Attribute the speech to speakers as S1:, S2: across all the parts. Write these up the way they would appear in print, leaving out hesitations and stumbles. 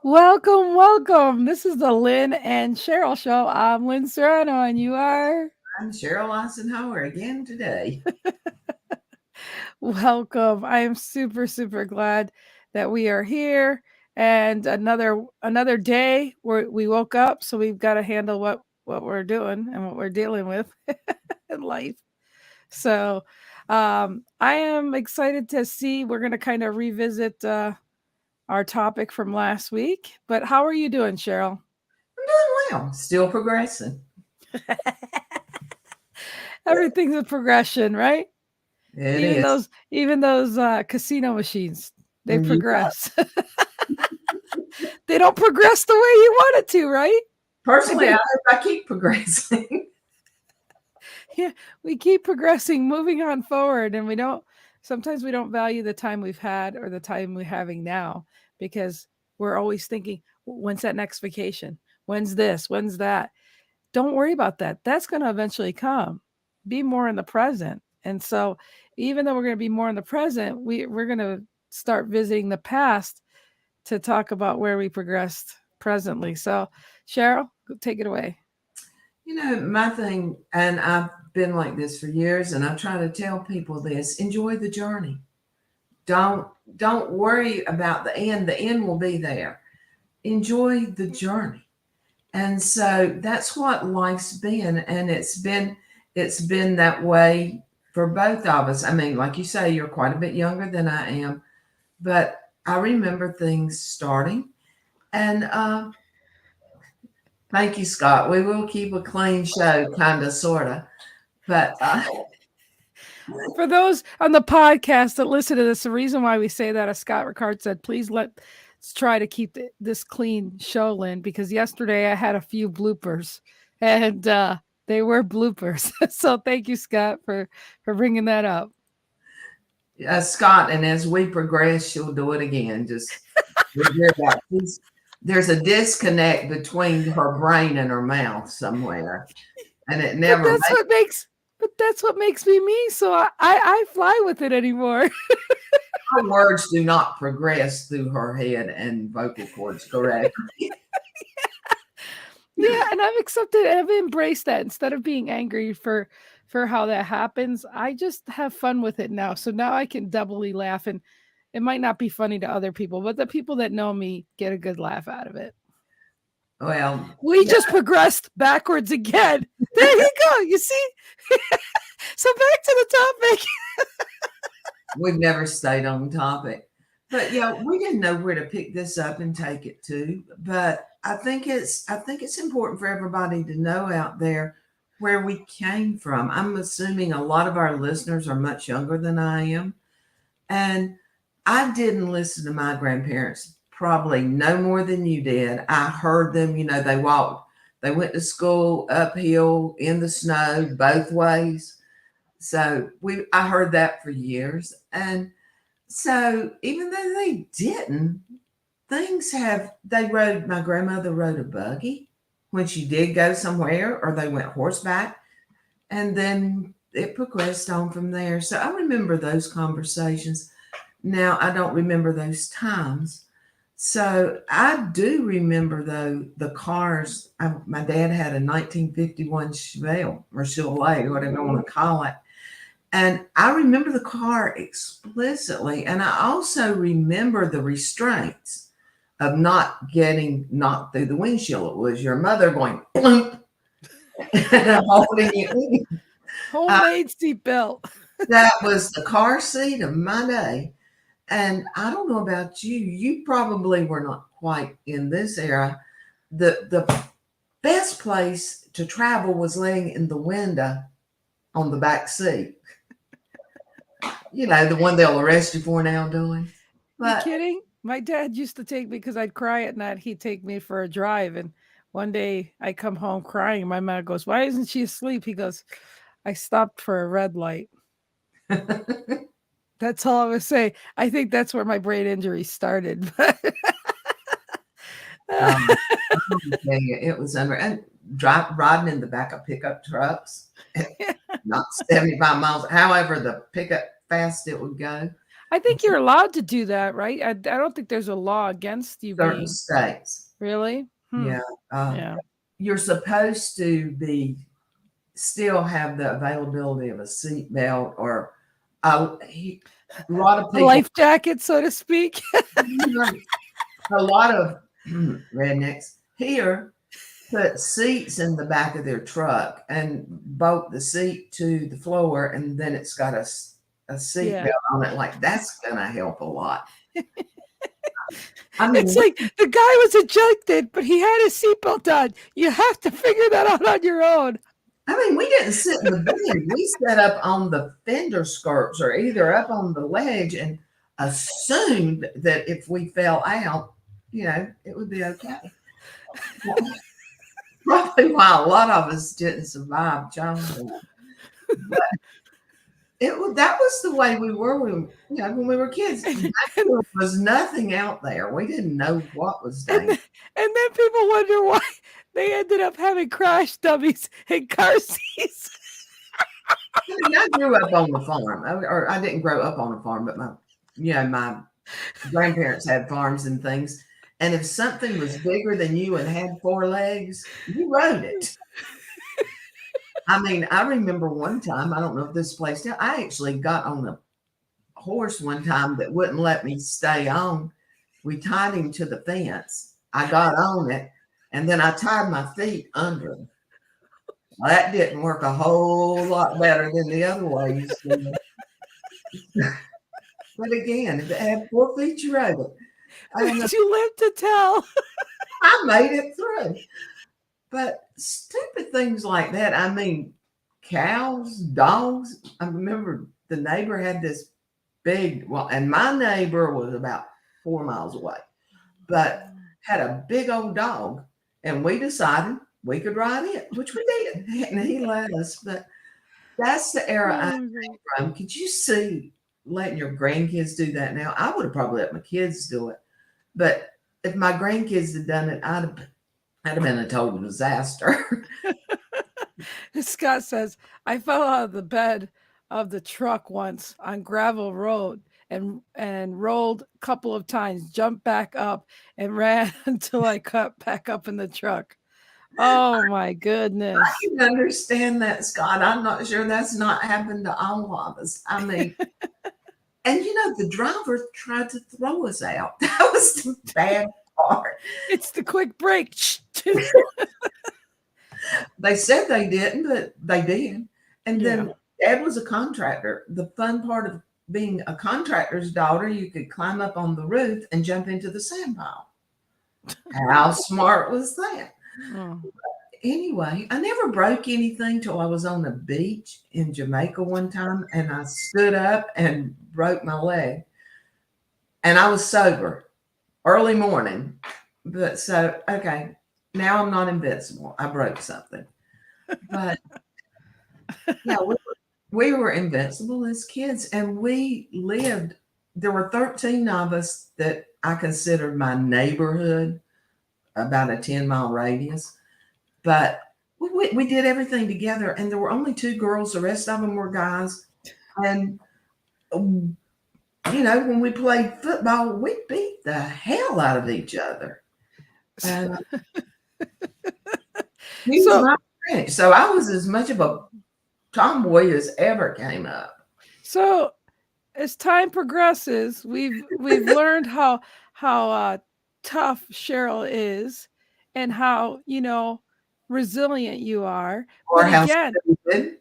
S1: Welcome, welcome. This is the Lynn and Cheryl show. I'm Lynn Serrano, and you are
S2: I'm Sheryl Isenhour again today.
S1: welcome. I am super, super glad that we are here. And another day where we woke up, so we've got to handle what we're doing and what we're dealing with in life. So, I am excited to see. We're going to kind of revisit our topic from last week. But how are you doing, Cheryl?
S2: I'm doing well, still progressing.
S1: Everything's a progression, right?
S2: It
S1: Even
S2: is.
S1: those casino machines, they
S2: And you
S1: progress. They don't progress the way you want it to, right?
S2: personally, I
S1: They
S2: hope I keep progressing.
S1: yeah, we keep progressing, moving on forward, and sometimes we don't value the time we've had or the time we're having now because we're always thinking, when's that next vacation? When's this? When's that? Don't worry about that. That's going to eventually come. Be more in the present. And so, even though we're going to be more in the present, we're going to start visiting the past to talk about where we progressed presently. So, Cheryl, take it away.
S2: My thing, and I've been like this for years, and I try to tell people this: enjoy the journey. Don't don't worry about the end. The end will be there. Enjoy the journey. And so that's what life's been, and it's been that way for both of us. I mean, like you say, you're quite a bit younger than I am, but I remember things starting. And thank you, Scott. We will keep a clean show, kind of, sort of. But
S1: For those on the podcast that listen to this, the reason why we say that, as Scott Ricard said, please let's try to keep this clean show, Lynn, because yesterday I had a few bloopers, and they were bloopers. So thank you, Scott, for bringing that up.
S2: Scott, and as we progress, she'll do it again. Just hear that. There's a disconnect between her brain and her mouth somewhere, and it
S1: But
S2: never
S1: that's
S2: makes.
S1: what makes but that's what makes me me. So I fly with it anymore.
S2: Her words do not progress through her head and vocal cords correctly.
S1: Yeah, and I've accepted I've embraced that instead of being angry for how that happens. I just have fun with it now. So now I can doubly laugh, and it might not be funny to other people, but the people that know me get a good laugh out of it.
S2: Well,
S1: We just progressed backwards again. There you go. You see? So back to the topic.
S2: we've never stayed on topic. But yeah, we didn't know where to pick this up and take it to. But I think it's important for everybody to know out there where we came from. I'm assuming a lot of our listeners are much younger than I am. And I didn't listen to my grandparents probably no more than you did. I heard them, they went to school uphill in the snow both ways. So I heard that for years. And so even though they didn't, my grandmother rode a buggy when she did go somewhere, or they went horseback, and then it progressed on from there. So I remember those conversations. Now I don't remember those times. So I do remember though the cars. My dad had a 1951 Chevelle or Chevrolet, whatever you want to call it. And I remember the car explicitly. And I also remember the restraints of not getting knocked through the windshield. It was your mother going, plunk, and holding you. Uh,
S1: Homemade seatbelt.
S2: that was the car seat of my day. And I don't know about you, you probably were not quite in this era. The best place to travel was laying in the window on the back seat. The one they'll arrest you for now doing.
S1: You
S2: But
S1: kidding? My dad used to take me because I'd cry at night. He'd take me for a drive. And one day I come home crying. My mom goes, "Why isn't she asleep?" He goes, "I stopped for a red light." That's all I was saying. I think that's where my brain injury started. But
S2: um, it was under and riding in the back of pickup trucks, not 75 miles. However, the pickup fast it would go.
S1: I think you're allowed to do that, right? I don't think there's a law against you
S2: Certain
S1: being
S2: states.
S1: really? Hmm.
S2: Yeah. Uh,
S1: Yeah.
S2: you're supposed to be still have the availability of a seat belt or a lot of
S1: A
S2: people,
S1: life jacket, so to speak.
S2: a lot of rednecks here put seats in the back of their truck and bolt the seat to the floor, and then it's got a seat
S1: Yeah.
S2: belt on it. Like that's gonna help a lot. I
S1: It's
S2: mean,
S1: like the guy was ejected, but he had his seatbelt on. You have to figure that out on your own.
S2: we didn't sit in the bed. We sat up on the fender skirts or either up on the ledge and assumed that if we fell out, it would be okay. Probably why a lot of us didn't survive childhood. But that was the way we were when we were kids.
S1: And and,
S2: There was nothing out there. We didn't know what was
S1: and,
S2: dangerous.
S1: then people wonder why they ended up having crash dummies in car seats.
S2: I grew up on the farm, or I didn't grow up on a farm, but my grandparents had farms and things. And if something was bigger than you and had four legs, you rode it. I remember one time, I don't know if this place now, I actually got on a horse one time that wouldn't let me stay on. We tied him to the fence. I got on it, and then I tied my feet under him. Well, that didn't work a whole lot better than the other ways. But again, if it had 4 feet, you rode it. And
S1: But you live to tell.
S2: I made it through. But stupid things like that. Cows, dogs. I remember the neighbor had this and my neighbor was about 4 miles away, but had a big old dog. And we decided we could ride it, which we did. And he let us. But that's the era I
S1: Oh my
S2: came
S1: God.
S2: from. Could you see letting your grandkids do that now? I would have probably let my kids do it. But if my grandkids had done it, I'd have been a total disaster.
S1: Scott says, I fell out of the bed of the truck once on gravel road and rolled a couple of times, jumped back up and ran until I cut back up in the truck. Oh my
S2: I
S1: goodness.
S2: can understand that, Scott. I'm not sure that's not happened to all of us. And the driver tried to throw us out. That was the bad part.
S1: It's the quick break.
S2: They said they didn't, but they did. And
S1: Yeah.
S2: then Dad was a contractor. The fun part of being a contractor's daughter, you could climb up on the roof and jump into the sand pile. How smart was that?
S1: Oh.
S2: Anyway, I never broke anything till I was on the beach in Jamaica one time and I stood up and broke my leg. And I was sober early morning. But so, okay, now I'm not invincible. I broke something. But yeah, we were invincible as kids and we lived. There were 13 of us that I considered my neighborhood, about a 10-mile radius. But we did everything together, and there were only two girls. The rest of them were guys. And when we played football, we beat the hell out of each other. And he was
S1: So
S2: my friend, so I was as much of a tomboy as ever came up.
S1: so as time progresses, we've learned how tough Cheryl is and how, resilient you are.
S2: Or
S1: But
S2: how
S1: again,
S2: stupid.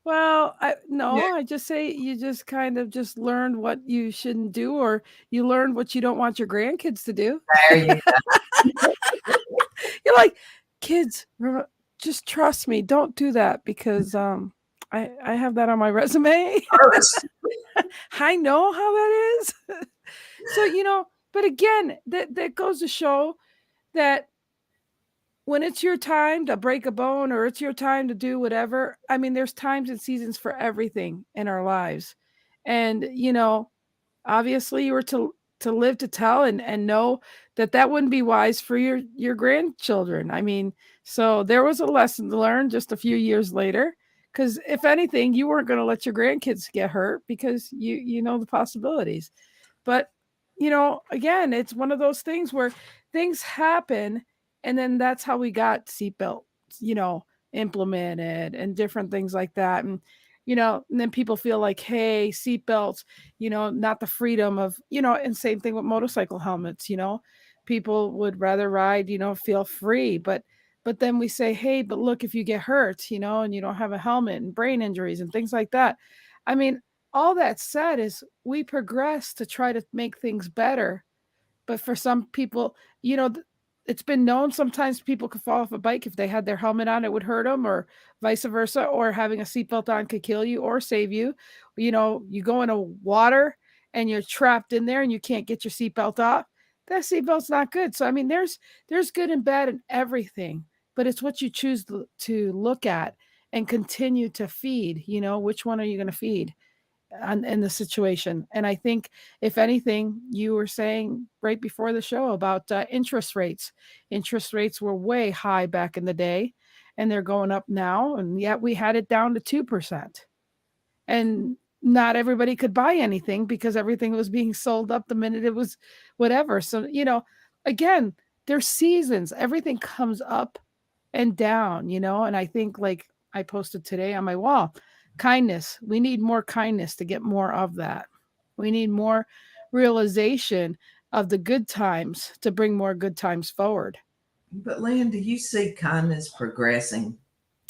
S1: well, I
S2: Yeah,
S1: no, I just say you just kind of just learned what you shouldn't do or you learned what you don't want your grandkids to do.
S2: there you
S1: You're like, "Kids, just trust me. Don't do that because I have that on my resume.
S2: go.
S1: I know how that is." So, but again, that goes to show that when it's your time to break a bone or it's your time to do whatever, I mean, there's times and seasons for everything in our lives. And, obviously you were to live to tell and know that that wouldn't be wise for your grandchildren. I mean, so there was a lesson to learn just a few years later Because if anything, you weren't going to let your grandkids get hurt because you know the possibilities. But again, it's one of those things where things happen, and then that's how we got seatbelts, you know, implemented and different things like that. And then people feel like, hey, seatbelts, not the freedom of, and same thing with motorcycle helmets, people would rather ride, feel free. But then we say, hey, but look, if you get hurt, and you don't have a helmet and brain injuries and things like that. I mean, all that said is we progress to try to make things better. But for some people, it's been known sometimes people could fall off a bike if they had their helmet on, it would hurt them, or vice versa, or having a seatbelt on could kill you or save you. You go in a water and you're trapped in there and you can't get your seatbelt off. That seatbelt's not good. So I mean, there's good and bad in everything, but it's what you choose to look at and continue to feed. Which one are you going to feed? In the situation. And I think, if anything, you were saying right before the show about interest rates. Interest rates were way high back in the day, and they're going up now. And yet we had it down to 2%. And not everybody could buy anything because everything was being sold up the minute it was whatever. So, again, there's seasons, everything comes up and down, and I think, like I posted today on my wall, kindness. We need more kindness to get more of that. We need more realization of the good times to bring more good times forward.
S2: But Lynn, do you see kindness progressing?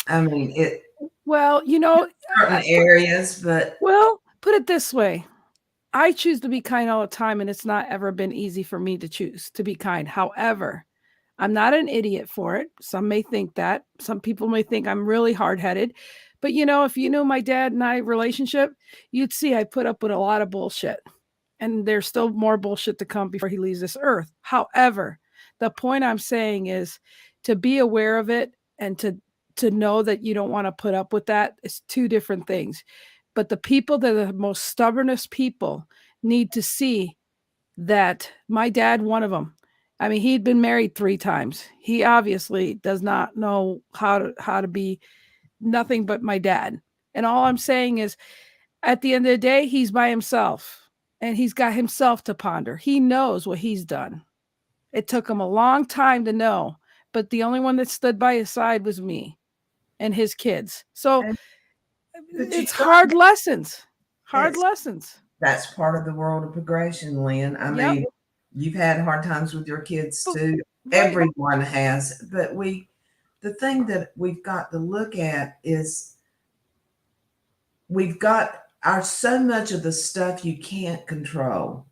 S2: I mean, it
S1: Well,
S2: certain areas, but
S1: put it this way. I choose to be kind all the time, and it's not ever been easy for me to choose to be kind. However, I'm not an idiot for it. Some may think that. Some people may think I'm really hard headed. But if you knew my dad and I relationship, you'd see I put up with a lot of bullshit. And there's still more bullshit to come before he leaves this earth. However, the point I'm saying is to be aware of it, and to know that you don't want to put up with that is two different things. But the people that are the most stubbornest people need to see that my dad, one of them, I mean, he'd been married 3 times. He obviously does not know how to be nothing but my dad. And all I'm saying is, at the end of the day, he's by himself, and he's got himself to ponder. He knows what he's done. It took him a long time to know, but the only one that stood by his side was me and his kids. So
S2: and, but you
S1: it's
S2: got
S1: hard lessons. Hard
S2: it's
S1: lessons.
S2: that's part of the world of progression, Lynn. I
S1: Yep.
S2: mean, you've had hard times with your kids
S1: But,
S2: too.
S1: right.
S2: Everyone has, but the thing that we've got to look at is we've got our so much of the stuff you can't control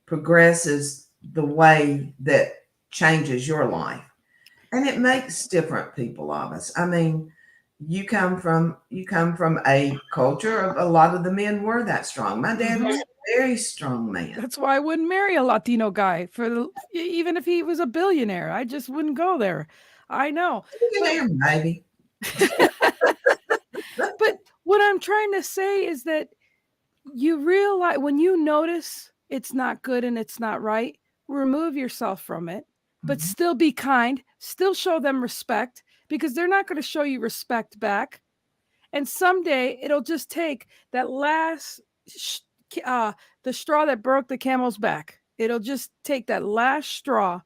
S2: progresses the way that changes your life, and it makes different people of us. I mean, you come from a culture of a lot of the men were that strong. My dad was
S1: Mm-hmm.
S2: a very strong man.
S1: That's why I wouldn't marry a Latino guy even if he was a billionaire. I just wouldn't go there. I know. But
S2: Millionaire, maybe.
S1: but what I'm trying to say is that you realize, when you notice it's not good and it's not right, remove yourself from it, but
S2: Mhm.
S1: still be kind, still show them respect, because they're not going to show you respect back. And someday it'll just take that last uh the straw that broke the camel's back. It'll just take that last straw.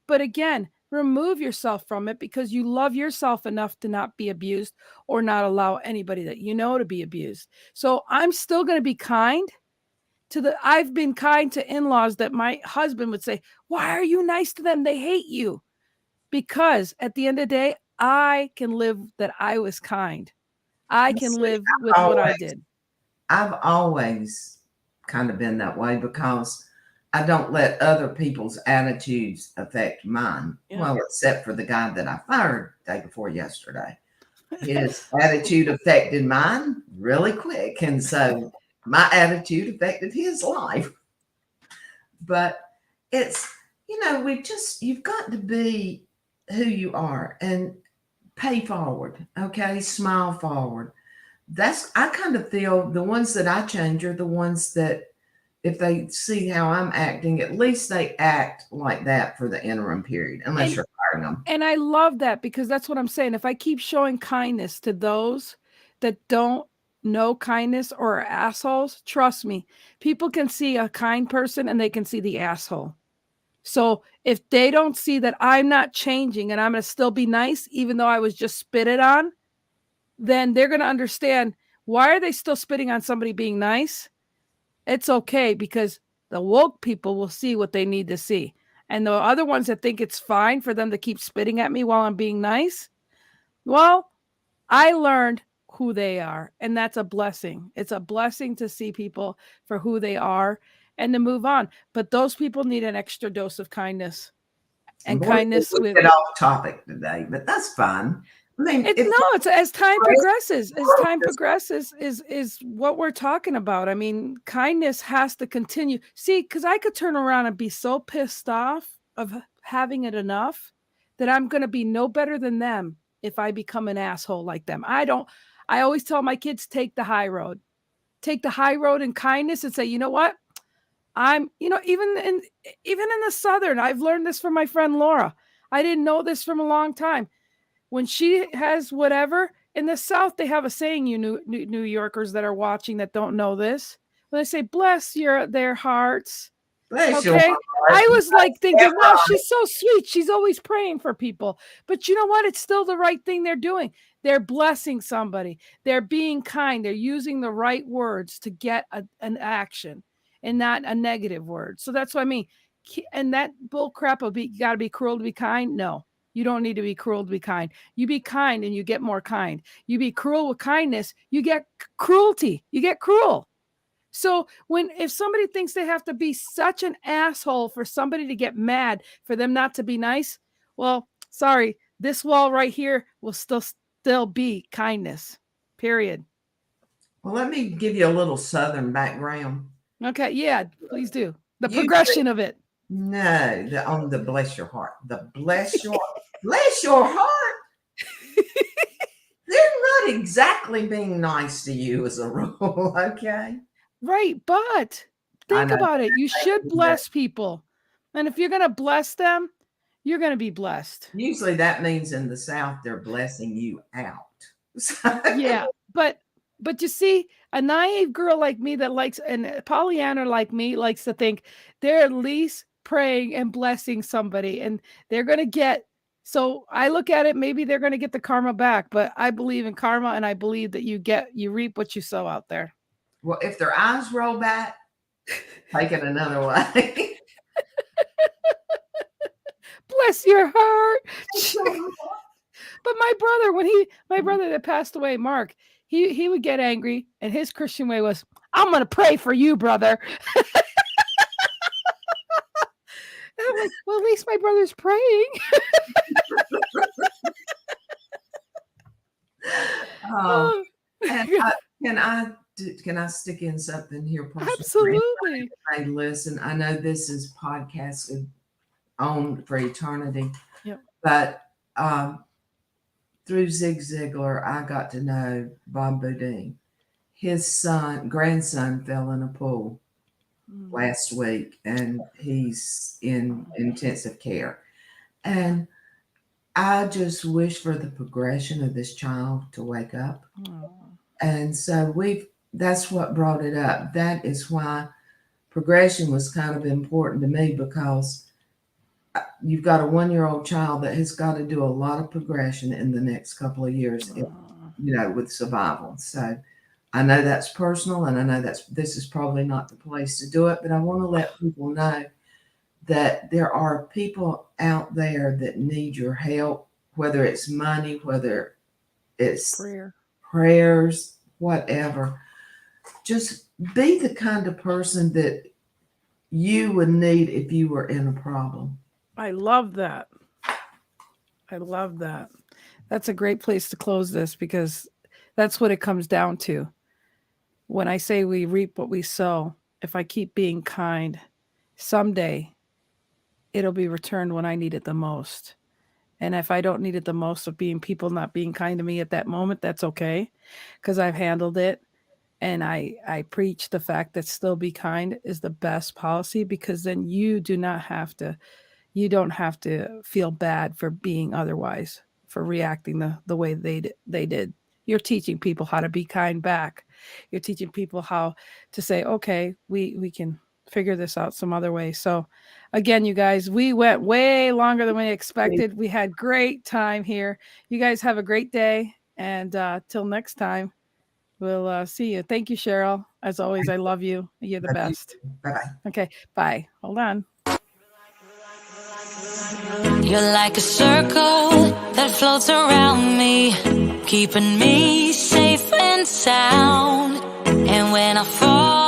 S1: But again, remove yourself from it, because you love yourself enough to not be abused, or not allow anybody that you know to be abused. So I'm still going to be kind I've been kind to in-laws that my husband would say, "Why are you nice to them? They hate you." Because at the end of the day, I can live that I was kind. I
S2: But
S1: can
S2: see,
S1: live with what I did.
S2: I've always kind of been that way because I don't let other people's attitudes affect mine.
S1: Yeah.
S2: Well, except for the guy that I fired day before yesterday. His attitude affected mine really quick. And so my attitude affected his life. But it's, you've got to be who you are and pay forward. Okay. Smile forward. I kind of feel the ones that I change are the ones that, if they see how I'm acting, at least they act like that for the interim period, unless
S1: And
S2: you're firing them.
S1: and I love that, because that's what I'm saying. If I keep showing kindness to those that don't know kindness or are assholes, trust me, people can see a kind person and they can see the asshole. So if they don't see that I'm not changing and I'm going to still be nice, even though I was just spitted on, then they're going to understand, why are they still spitting on somebody being nice? It's okay, because the woke people will see what they need to see. And the other ones that think it's fine for them to keep spitting at me while I'm being nice, well, I learned who they are, and that's a blessing. It's a blessing to see people for who they are and to move on. But those people need an extra dose of kindness, and
S2: Boy,
S1: kindness
S2: we
S1: with
S2: get off topic today, but that's fine. I mean,
S1: it.
S2: it's
S1: No, it's as time
S2: great
S1: progresses. As
S2: growth
S1: time progresses is what we're talking about. I mean, kindness has to continue. See, because I could turn around and be so pissed off of having it enough that I'm going to be no better than them if I become an asshole like them. I don't. I always tell my kids, take the high road. Take the high road in kindness and say, you know what? I'm, even in the Southern, I've learned this from my friend Laura. I didn't know this from a long time. When she has whatever in the South, they have a saying, New Yorkers that are watching that don't know this. When they say, bless their hearts.
S2: bless your
S1: Okay.
S2: heart.
S1: I was like
S2: Yeah,
S1: thinking, wow, she's so sweet. She's always praying for people. But you know what? It's still the right thing they're doing. They're blessing somebody. They're being kind. They're using the right words to get an action and not a negative word. So that's what I mean. And that bull crap of got to be cruel to be kind. No, you don't need to be cruel to be kind. You be kind and you get more kind. You be cruel with kindness, you get cruelty. You get cruel. So if somebody thinks they have to be such an asshole for somebody to get mad for them not to be nice, well, sorry, this wall right here will still be kindness. Period.
S2: well, let me give you a little Southern background.
S1: Okay, yeah, please do. The
S2: You
S1: progression of it.
S2: no, on the bless your heart, the bless your heart. They're not exactly being nice to you as a rule, okay?
S1: Right, but
S2: I
S1: think
S2: know.
S1: about it. You should bless people. And if you're going to bless them, you're going to be blessed.
S2: Usually that means in the South they're blessing you out. So,
S1: Yeah, but you see, a naive girl like me that likes, and Pollyanna like me likes to think they're at least praying and blessing somebody, and they're gonna get. So I look at it, maybe they're gonna get the karma back, but I believe in karma, and I believe that you reap what you sow out there.
S2: well, if their eyes roll back, take it another way.
S1: Bless your heart. But my brother that passed away, Mark, he would get angry, and his Christian way was, "I'm gonna pray for you, brother." And I'm like, well, at least my brother's praying.
S2: Oh,
S1: Oh,
S2: and can I can I stick in something here personal for
S1: absolutely.
S2: anybody listen? I know this is podcasted on for eternity,
S1: Yep.
S2: but um, through Zig Ziglar, I got to know Bob Boudin. His grandson, fell in a pool
S1: Mm.
S2: last week, and he's in intensive care. And I just wish for the progression of this child to wake up.
S1: Oh.
S2: And so that's what brought it up. That is why progression was kind of important to me, because you've got a 1 year old child that has got to do a lot of progression in the next couple of years,
S1: Oh.
S2: with survival. So I know that's personal, and I know this is probably not the place to do it, but I want to let people know that there are people out there that need your help, whether it's money, whether it's
S1: Prayer.
S2: prayers, whatever. Just be the kind of person that you would need if you were in a problem.
S1: I love that. I love that. That's a great place to close this, because that's what it comes down to. When I say we reap what we sow, if I keep being kind, someday it'll be returned when I need it the most. And if I don't need it the most of being people not being kind to me at that moment, that's okay, because I've handled it. And I preach the fact that still be kind is the best policy, because then you don't have to feel bad for being otherwise, for reacting the way they did. you're teaching people how to be kind back. You're teaching people how to say, okay, we can figure this out some other way. So again, you guys, we went way longer than we expected. We had great time here. You guys have a great day. And till next time, we'll see you. Thank you, Sheryl. As always, I love you. You're the best.
S2: Bye-bye.
S1: Okay, bye. Hold on.
S3: You're like a circle that floats around me, keeping me safe and sound. And when I fall